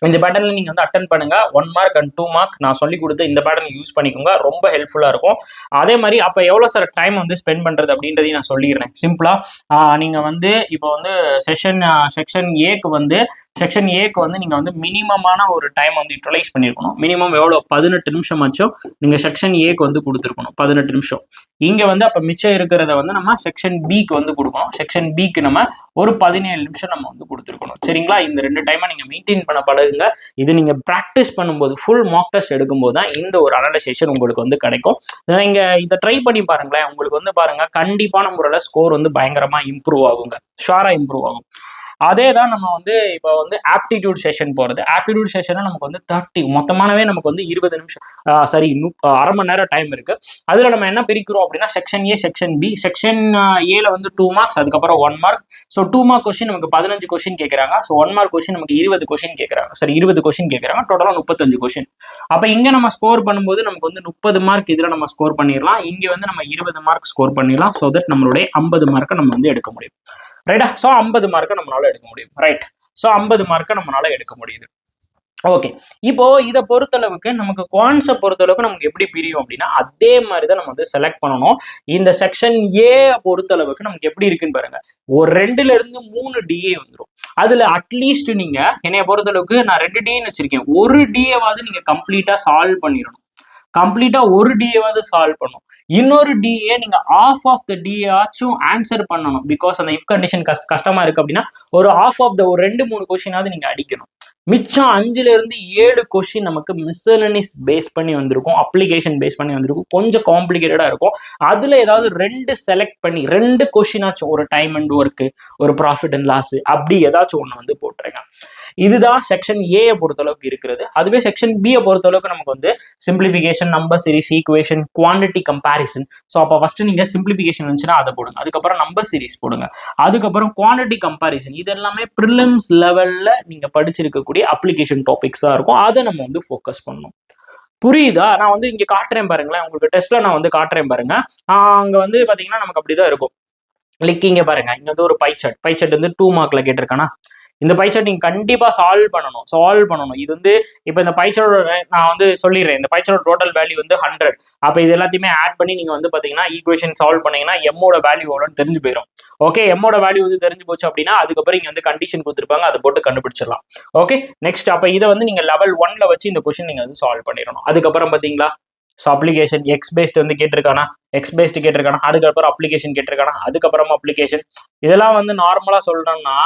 இந்த பேட்டர்ல நீங்க வந்து அட்டன் பண்ணுங்க. 1 மார்க் அண்ட் 2 மார்க் நான் சொல்லி கொடுத்த இந்த பேட்டர்ன் யூஸ் பண்ணிக்கோங்க, ரொம்ப ஹெல்ப்ஃபுல்லா இருக்கும். அதே மாதிரி அப்ப எவ்வளவு சார் டைம் வந்து ஸ்பெண்ட் பண்றது அப்படின்றதையும் நான் சொல்லிடுறேன் சிம்பிளா. நீங்க வந்து இப்போ வந்து செக்ஷன் ஏக்கு வந்து நீங்க வந்து மினிமமான ஒரு டைம் வந்து யூட்டிலைஸ் பண்ணிருக்கணும். மினிமம் எவ்வளவு, 18 நிமிஷம் ஆச்சும் நீங்க செக்ஷன் ஏக்கு வந்து கொடுத்துருக்கணும், 18 நிமிஷம். இங்க வந்து அப்ப மிச்சம் இருக்கிறத வந்து நம்ம செக்ஷன் பிக்கு வந்து கொடுக்கணும். செக்ஷன் பிக்கு நம்ம ஒரு 17 நிமிஷம் நம்ம வந்து கொடுத்துருக்கணும். சரிங்களா? இந்த 2 டைமை நீங்க மெயின்டைன் பண்ண பழகுங்க. இது நீங்க பிராக்டிஸ் பண்ணும்போது, ஃபுல் மாக் டெஸ்ட் எடுக்கும்போது தான் இந்த ஒரு அனலைசேஷன் உங்களுக்கு வந்து கிடைக்கும். நீங்க இதை ட்ரை பண்ணி பாருங்களேன், உங்களுக்கு வந்து பாருங்க கண்டிப்பான முறையில் ஸ்கோர் வந்து பயங்கரமா இம்ப்ரூவ் ஆகுங்க, ஷுவரா இம்ப்ரூவ் ஆகும். அதே தான் நம்ம வந்து இப்போ வந்து ஆப்டிடியூட் செஷன் போகிறது. ஆப்டிடியூட் செஷன் நமக்கு வந்து 30 மொத்தமானவே நமக்கு வந்து 20 நிமிஷம், சரி, அரை மணி நேரம் டைம் இருக்கு. அதில் நம்ம என்ன பிரிக்கிறோம் அப்படின்னா section A, section B. Section ஏல வந்து 2 மார்க்ஸ், அதுக்கப்புறம் 1 மார்க். ஸோ 2 மார்க் கொஸ்டின் நமக்கு 15 கொஸ்டின் கேட்குறாங்க. ஸோ 1 மார்க் கொஸ்டின் நமக்கு 20 கொஸ்டின் கேட்குறாங்க. சரி, 20 கொஸ்டின் கேட்குறாங்க, டோட்டலாக 35 கொஸ்டின். அப்போ இங்கே நம்ம ஸ்கோர் பண்ணும்போது நமக்கு வந்து 30 மார்க் இதில் நம்ம ஸ்கோர் பண்ணிடலாம். இங்கே வந்து நம்ம 20 மார்க் ஸ்கோர் பண்ணிடலாம். ஸோ தட் நம்மளுடைய 50 மார்க்கை நம்ம வந்து எடுக்க முடியும். ரைட்டா? ஸோ 50 மார்க்கை நம்மளால எடுக்க முடியும். ரைட்? ஸோ 50 மார்க்கை நம்மளால எடுக்க முடியுது. ஓகே, இப்போ இதை பொறுத்தளவுக்கு நமக்கு குவான்ஸை பொறுத்தளவுக்கு நமக்கு எப்படி பிரியும் அப்படின்னா அதே மாதிரி தான் நம்ம வந்து செலக்ட் பண்ணணும். இந்த செக்ஷன் ஏ பொறுத்தளவுக்கு நமக்கு எப்படி இருக்குன்னு பாருங்க. ஒரு 2ல இருந்து 3 டிஏ வந்துடும். அதுல அட்லீஸ்ட் நீங்க என்னைய பொறுத்தளவுக்கு நான் 2 டிஏன்னு வச்சிருக்கேன், ஒரு டிஏவாவது நீங்க கம்ப்ளீட்டா சால்வ் பண்ணிடணும். கம்ப்ளீட்டா ஒரு டிஏவாவது சால்வ் பண்ணும். இன்னொரு டிஏ நீங்க ஆஃப் த டிஏ ஆச்சும் ஆன்சர் பண்ணணும். பிகாஸ் அந்த இஃப் கண்டிஷன் கஷ்டமா இருக்கு அப்படின்னா ஒரு ஆஃப் ஆஃப் த ஒரு 2-3 கொஸ்டினாவது நீங்க அடிக்கணும். மிச்சம் 5ல இருந்து 7 கொஸ்டின் நமக்கு மிஸ்செலனிஸ் பேஸ் பண்ணி வந்திருக்கும், அப்ளிகேஷன் பேஸ் பண்ணி வந்திருக்கும், கொஞ்சம் காம்ப்ளிகேட்டடா இருக்கும். அதுல ஏதாவது 2 செலக்ட் பண்ணி 2 கொஸ்டினாச்சும், ஒரு டைம் அண்ட் ஒர்க், ஒரு ப்ராஃபிட் அண்ட் லாஸ், அப்படி ஏதாச்சும் ஒன்று வந்து போட்டுருங்க. இதுதான் செக்ஷன் ஏ பொறுத்தளவுக்கு இருக்கிறது. அதுவே செக்ஷன் பி பொறுத்தளவுக்கு நமக்கு வந்து simplification, number series, equation, quantity comparison. So அப்போ ஃபர்ஸ்ட் நீங்க சிம்பிளிஃபிகேஷன் இருந்துச்சுன்னா அதை போடுங்க, அதுக்கப்புறம் நம்பர் சீரிஸ் போடுங்க, அதுக்கப்புறம் குவான்டிட்டி கம்பேரிசன். இது எல்லாமே ப்ரிலிம்ஸ் லெவல்ல நீங்க படிச்சிருக்கக்கூடிய அப்ளிகேஷன் டாபிக்ஸ் தான் இருக்கும். அதை நம்ம வந்து ஃபோக்கஸ் பண்ணணும். புரியுதா? நான் வந்து இங்க காட்டுறேன் பாருங்களேன், உங்களுக்கு டெஸ்ட்ல நான் வந்து காட்டுறேன் பாருங்க. அங்க வந்து பாத்தீங்கன்னா நமக்கு அப்படிதான் இருக்கும். லைக் இங்க பாருங்க, இங்க வந்து ஒரு பை சார்ட் வந்து 2 மார்க்ல கேட்டிருக்கானா, இந்த பை சார்ட் நீங்க கண்டிப்பா சால்வ் பண்ணணும். இது வந்து இப்போ இந்த பை சார்ட் நான் வந்து சொல்லிடுறேன், இந்த பை சார்ட் டோட்டல் வேல்யூ வந்து 100. அப்ப இது எல்லாத்தையுமே ஆட் பண்ணி நீங்க வந்து பாத்தீங்கன்னா ஈக்குவேஷன் சால்வ் பண்ணீங்கன்னா எம்மோட வேல்யூ எவ்வளோன்னு தெரிஞ்சு போயிடும். ஓகே, எம்மோட வேல்யூ வந்து தெரிஞ்சு போச்சு அப்படின்னா அதுக்கப்புறம் இங்க வந்து கண்டிஷன் கொடுத்துருப்பாங்க, அதை போட்டு கண்டுபிடிச்சிடலாம். ஓகே, நெக்ஸ்ட் அப்ப இதை வந்து நீங்க லெவல் 1ல வச்சு இந்த கொஸ்டின் நீங்க வந்து சால்வ் பண்ணிடணும். அதுக்கப்புறம் பாத்தீங்களா, ஸோ அப்ளிகேஷன் எக்ஸ் பேஸ்ட் வந்து கேட்டிருக்கானா, அதுக்கப்புறம் அப்ளிகேஷன் கேட்டிருக்கானா, அதுக்கப்புறம் அப்ளிகேஷன். இதெல்லாம் வந்து நார்மலா சொல்றோம்னா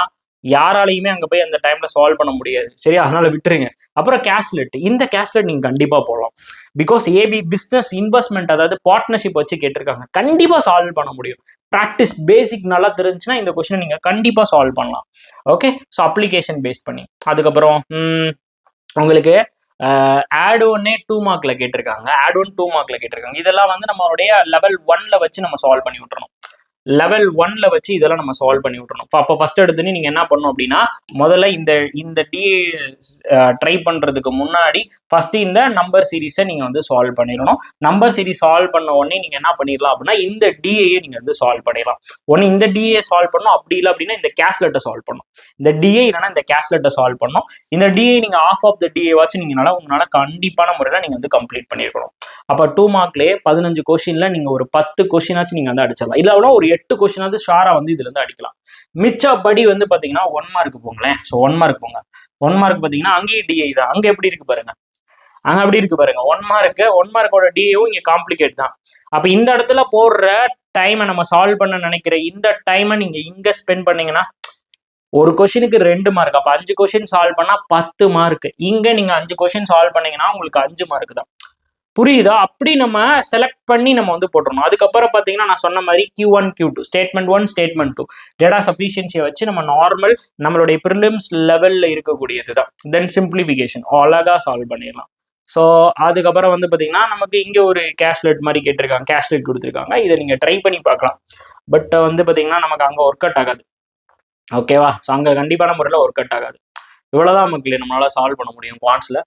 யாராலையுமே அங்க போய் அந்த டைம்ல சால்வ் பண்ண முடியாது. சரியா? அதனால விட்டுருங்க. அப்புறம் கேஸ்லெட், இந்த கேஸ்லெட் நீங்க கண்டிப்பா போடலாம். பிகாஸ் ஏபி பிசினஸ் இன்வெஸ்ட்மெண்ட், அதாவது பார்ட்னர்ஷிப் வச்சு கேட்டிருக்காங்க, கண்டிப்பா சால்வ் பண்ண முடியும். ப்ராக்டிஸ் பேசிக் நல்லா தெரிஞ்சுன்னா இந்த கொஸ்டினை நீங்க கண்டிப்பா சால்வ் பண்ணலாம். ஓகே, ஸோ அப்ளிகேஷன் பேஸ் பண்ணி. அதுக்கப்புறம் உங்களுக்கு ஆட் ஒன்னே 2 மார்க்ல கேட்டிருக்காங்க, இதெல்லாம் வந்து நம்மளுடைய லெவல் 1ல வச்சு நம்ம சால்வ் பண்ணி விட்டுறணும். லெவல் 1ல வச்சு இதெல்லாம் நம்ம சால்வ் பண்ணி விட்டுறணும். அப்போ ஃபர்ஸ்ட் எடுத்துன்னு நீங்கள் என்ன பண்ணணும் அப்படின்னா, முதல்ல இந்த டிஏ ட்ரை பண்ணுறதுக்கு முன்னாடி ஃபஸ்ட்டு இந்த நம்பர் சீரீஸை நீங்கள் வந்து சால்வ் பண்ணிடணும். நம்பர் சீரீஸ் சால்வ் பண்ண உடனே நீங்கள் என்ன பண்ணிடலாம் அப்படின்னா, இந்த டிஏயை நீங்கள் வந்து சால்வ் பண்ணிடலாம். ஒன்று இந்த டிஏ சால்வ் பண்ணணும், அப்படி இல்லை அப்படின்னா இந்த கேஸ்லெட்டை சால்வ் பண்ணணும். இந்த டிஏ இல்லைன்னா இந்த கேஸ்லெட்டை சால்வ் பண்ணணும். இந்த டிஏ நீங்கள் ஆஃப் ஆஃப் த டிஏ வாச்சு உங்களால் கண்டிப்பான முறையில் நீங்கள் வந்து கம்ப்ளீட் பண்ணியிருக்கணும். அப்போ 2 மார்க்லேயே 15 கொஸ்டின்ல நீங்கள் ஒரு 10 கொஸ்டினாச்சும் நீங்கள் வந்து அடிச்சிடலாம். இல்லை ஒரு 8 கொஸ்டினாவது ஷாரா வந்து இதுல இருந்து அடிக்கலாம். மிச்சப்படி வந்து பாத்தீங்கன்னா 1 மார்க் போங்களேன். ஸோ 1 மார்க் போங்க. 1 மார்க் பாத்தீங்கன்னா அங்கேயும் டிஐ தான். அங்க எப்படி இருக்கு பாருங்க, அங்க எப்படி இருக்கு பாருங்க. 1 மார்க்கோட டிஏவும் இங்க காம்ப்ளிகேட் தான். அப்ப இந்த இடத்துல போடுற டைமை நம்ம சால்வ் பண்ண நினைக்கிற இந்த டைமை நீங்க இங்க ஸ்பெண்ட் பண்ணீங்கன்னா ஒரு கொஸ்டினுக்கு 2 மார்க். அப்ப 5 கொஸ்டின் சால்வ் பண்ணா 10 மார்க். இங்க நீங்க 5 கொஸ்டின் சால்வ் பண்ணீங்கன்னா உங்களுக்கு 5 மார்க் தான். புரியுதா? அப்படி நம்ம செலக்ட் பண்ணி நம்ம வந்து போட்டுருணும். அதுக்கப்புறம் பார்த்தீங்கன்னா நான் சொன்ன மாதிரி Q1 Q2 statement 1 statement 2 data சஃபிஷியன்சியை வச்சு நம்ம நார்மல் நம்மளுடைய ப்ரிலிம்ஸ் லெவலில் இருக்கக்கூடியது தான். தென் சிம்பிளிஃபிகேஷன் அழகாக சால்வ் பண்ணிடலாம். ஸோ அதுக்கப்புறம் வந்து பார்த்தீங்கன்னா நமக்கு இங்கே ஒரு கேஷ்லெட் மாதிரி கேட்டிருக்காங்க, கேஷ்லெட் கொடுத்துருக்காங்க. இதை நீங்கள் ட்ரை பண்ணி பார்க்கலாம். பட் வந்து பார்த்தீங்கன்னா நமக்கு அங்கே ஒர்க் அவுட் ஆகாது. ஓகேவா? ஸோ அங்கே கண்டிப்பான முறையில் ஒர்க் அவுட் ஆகாது. இவ்வளோதான் மக்களே நம்மளால சால்வ் பண்ண முடியும் குவான்ஸில்.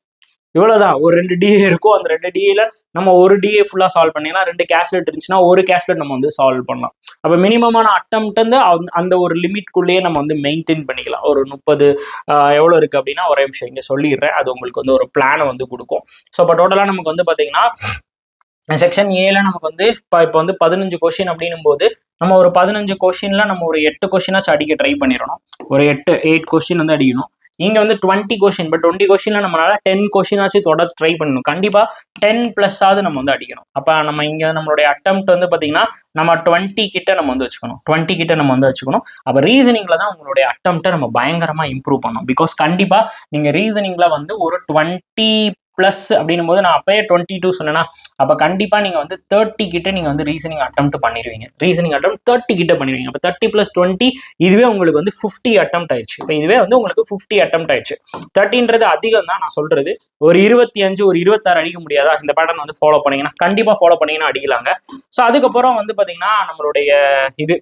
இவ்வளோதான். ஒரு 2 டிஏ இருக்கும். அந்த 2 டிஏல நம்ம ஒரு டிஏ ஃபுல்லாக சால்வ் பண்ணிடலாம். 2 கேஸ்லெட் இருந்துச்சுன்னா ஒரு கேஸ்லெட் நம்ம வந்து சால்வ் பண்ணலாம். அப்போ மினிமமான அட்டம்ப்ட் வந்து அந்த ஒரு லிமிட்குள்ளேயே நம்ம வந்து மெயின்டைன் பண்ணிக்கலாம். ஒரு 30 எவ்வளோ இருக்குது அப்படின்னா ஒரே நிமிஷம் இங்கே சொல்லிடுறேன். அது உங்களுக்கு வந்து ஒரு பிளானை வந்து கொடுக்கும். ஸோ இப்போ டோட்டலாக நமக்கு வந்து பார்த்தீங்கன்னா செக்ஷன் ஏல நமக்கு வந்து இப்போ வந்து 15 கொஸ்டின் அப்படின்னும் போது நம்ம ஒரு 15 கொஸ்டின்ல நம்ம ஒரு 8 கொஸ்டினாச்சும் அடிக்க ட்ரை பண்ணிடணும். ஒரு 8 கொஸ்டின் வந்து அடிக்கணும். இங்க வந்து 20 கொஸ்டின், பட் 20 கொஸ்டின்ல நம்மளால 10 கொஸ்டினாச்சும் தொடர்ந்து ட்ரை பண்ணணும். கண்டிப்பா 10+ ஆகுது நம்ம வந்து அடிக்கணும். அப்ப நம்ம இங்க நம்மளுடைய அட்டெம்ப்ட் வந்து பாத்தீங்கன்னா நம்ம 20 கிட்ட நம்ம வந்து வச்சுக்கணும். 20 கிட்ட நம்ம வந்து வச்சுக்கணும். அப்ப ரீசனிங்ல தான் உங்களுடைய அட்டெம்ப்டை நம்ம பயங்கரமா இம்ப்ரூவ் பண்ணணும். பிகாஸ் கண்டிப்பா நீங்க ரீசனிங்ல வந்து ஒரு 20+ அப்படின்னும் போது நான் அப்பயே 22 சொன்னேன்னா, அப்ப கண்டிப்பா நீங்க வந்து 30 கிட்ட நீங்க வந்து ரீசனிங் அட்டெம்ப்ட் பண்ணிடுவீங்க. ரீசனிங் அட்டெம்ப்ட் 30 கிட்ட பண்ணிடுவீங்க. அப்ப 30 + 20 இதுவே உங்களுக்கு வந்து 50 அட்டெம்ப்ட் ஆயிடுச்சு. இப்போ இதுவே வந்து உங்களுக்கு 50 அட்டெம்ப்ட் ஆயிடுச்சு. 30ன்றது அதிகம் தான் நான் சொல்றது. ஒரு 25 ஒரு 26 அடிக்க முடியாதா? இந்த பேட்டர்ன் வந்து ஃபாலோ பண்ணீங்கன்னா கண்டிப்பா ஃபாலோ பண்ணீங்கன்னா அடிக்கலாங்க. ஸோ அதுக்கப்புறம் வந்து பாத்தீங்கன்னா நம்மளுடைய இது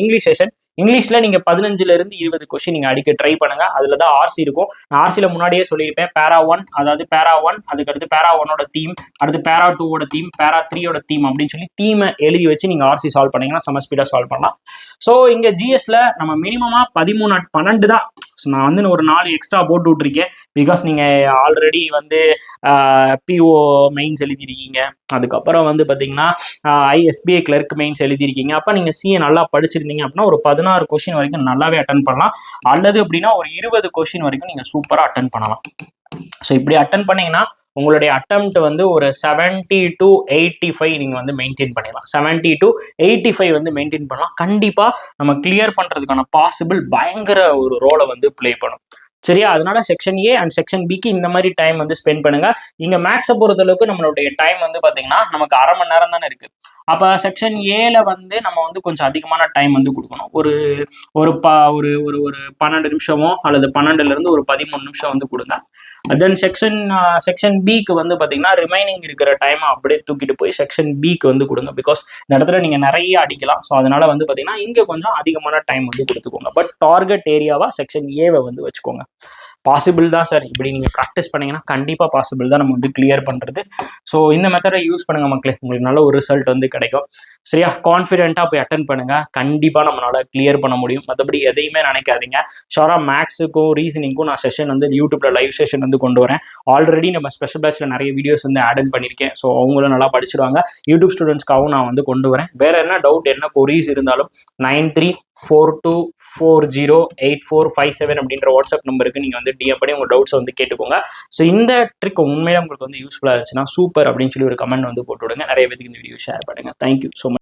இங்கிலீஷ் செஷன். இங்கிலீஷ்ல நீங்க 15ல இருந்து 20 கொஸ்டின் நீங்க அடிக்க ட்ரை பண்ணுங்க. அதுல தான் ஆர்சி இருக்கும். நான் ஆர்சியில முன்னாடியே சொல்லியிருப்பேன். பேரா 1, அதாவது பேரா 1, அதுக்கடுத்து பேரா 1ஓட தீம், அடுத்து பேரா 2ஓட தீம், பேரா 3ஓட தீம் அப்படின்னு சொல்லி தீமை எழுதி வச்சு நீங்க ஆர்சி சால்வ் பண்ணீங்கன்னா செம ஸ்பீடா சால்வ் பண்ணலாம். ஸோ இங்க ஜிஎஸ்ல நம்ம மினிமமா 12 தான். நான் வந்து ஒரு 4 எக்ஸ்ட்ரா போட்டு விட்டுருக்கேன். பிகாஸ் நீங்க ஆல்ரெடி வந்து பிஓ மெயின்ஸ் எழுதிருக்கீங்க. அதுக்கப்புறம் வந்து பார்த்தீங்கன்னா எஸ்பிஐ கிளர்க் மெயின்ஸ் எழுதிருக்கீங்க. அப்போ நீங்கள் சிஏ நல்லா படிச்சிருந்தீங்க அப்படின்னா ஒரு 16 கொஸ்டின் வரைக்கும் நல்லாவே அட்டன் பண்ணலாம். அல்லது அப்படின்னா ஒரு 20 கொஸ்டின் வரைக்கும் நீங்கள் சூப்பராக அட்டன் பண்ணலாம். ஸோ இப்படி அட்டன் பண்ணீங்கன்னா உங்களுடைய அட்டெம்ப்ட் வந்து ஒரு 70 to 85 நீங்க வந்து மெயின்டைன் பண்ணிடலாம். 70 to 85 வந்து மெயின்டைன் பண்ணலாம். கண்டிப்பா நம்ம கிளியர் பண்றதுக்கான பாசிபிள் பயங்கர ஒரு ரோலை வந்து பிளே பண்ணும். சரியா? அதனால செக்ஷன் ஏ அண்ட் செக்ஷன் பிக்கு இந்த மாதிரி டைம் வந்து ஸ்பெண்ட் பண்ணுங்க. இங்க மேக்ஸை பொறுத்த அளவுக்கு நம்மளுடைய டைம் வந்து பாத்தீங்கன்னா நமக்கு 1/2 மணி நேரம் தானே இருக்கு. அப்ப செக்ஷன் ஏல வந்து நம்ம வந்து கொஞ்சம் அதிகமான டைம் வந்து கொடுக்கணும். ஒரு 12 நிமிஷமோ அல்லது 12ல இருந்து ஒரு 13 நிமிஷம் வந்து கொடுங்க. தென் செக்ஷன் பிக்கு வந்து பாத்தீங்கன்னா ரிமைனிங் இருக்கிற டைம் அப்படியே தூக்கிட்டு போய் செக்ஷன் பிக்கு வந்து கொடுங்க. பிகாஸ் இந்த இடத்துல நீங்க நிறைய அடிக்கலாம். ஸோ அதனால வந்து பாத்தீங்கன்னா இங்க கொஞ்சம் அதிகமான டைம் வந்து கொடுத்துக்கோங்க. பட் டார்கெட் ஏரியாவா செக்ஷன் ஏவை வந்து வச்சுக்கோங்க. பாசிபிள் தான் சார். இப்படி நீங்கள் ப்ராக்டிஸ் பண்ணீங்கன்னா கண்டிப்பாக பாசிபிள் தான் நம்ம வந்து கிளியர் பண்ணுறது. ஸோ இந்த மெத்தடை யூஸ் பண்ணுங்க மக்களே, உங்களுக்கு நல்ல ஒரு ரிசல்ட் வந்து கிடைக்கும். சரியா? கான்ஃபிடென்ட்டாக போய் அட்டன் பண்ணுங்க. கண்டிப்பாக நம்மளால கிளியர் பண்ண முடியும். மற்றபடி எதையுமே நினைக்காதீங்க. ஷோராக மேக்ஸுக்கும் ரீசனிங்க்கும் நான் செஷன் வந்து யூடியூப்ல லைவ் செஷன் வந்து கொண்டு வரேன். ஆல்ரெடி நம்ம ஸ்பெஷல் பேட்ச்ல நிறைய வீடியோஸ் வந்து ஆட் பண்ணியிருக்கேன். ஸோ அவங்களும் நல்லா படிச்சிருவாங்க. யூடியூப் ஸ்டூடெண்ட்ஸ்க்காகவும் நான் வந்து கொண்டு வரேன். வேற என்ன டவுட் என்ன கொரீஸ் இருந்தாலும் 9342408457 அப்படின்ற வாட்ஸ்அப் நம்பருக்கு நீங்கள் வந்து டிஎம் பண்ணி உங்கள் டவுட்ஸை வந்து கேட்டுக்கோங்க. ஸோ இந்த ட்ரிக் உண்மையில உங்களுக்கு வந்து யூஸ்ஃபுல்லாக இருந்துச்சுன்னா சூப்பர் அப்படின்னு சொல்லி ஒரு கமெண்ட் வந்து போட்டு விடுங்க. நிறைய பேருக்கு இந்த வீடியோ ஷேர் பண்ணுங்க. Thank you so much.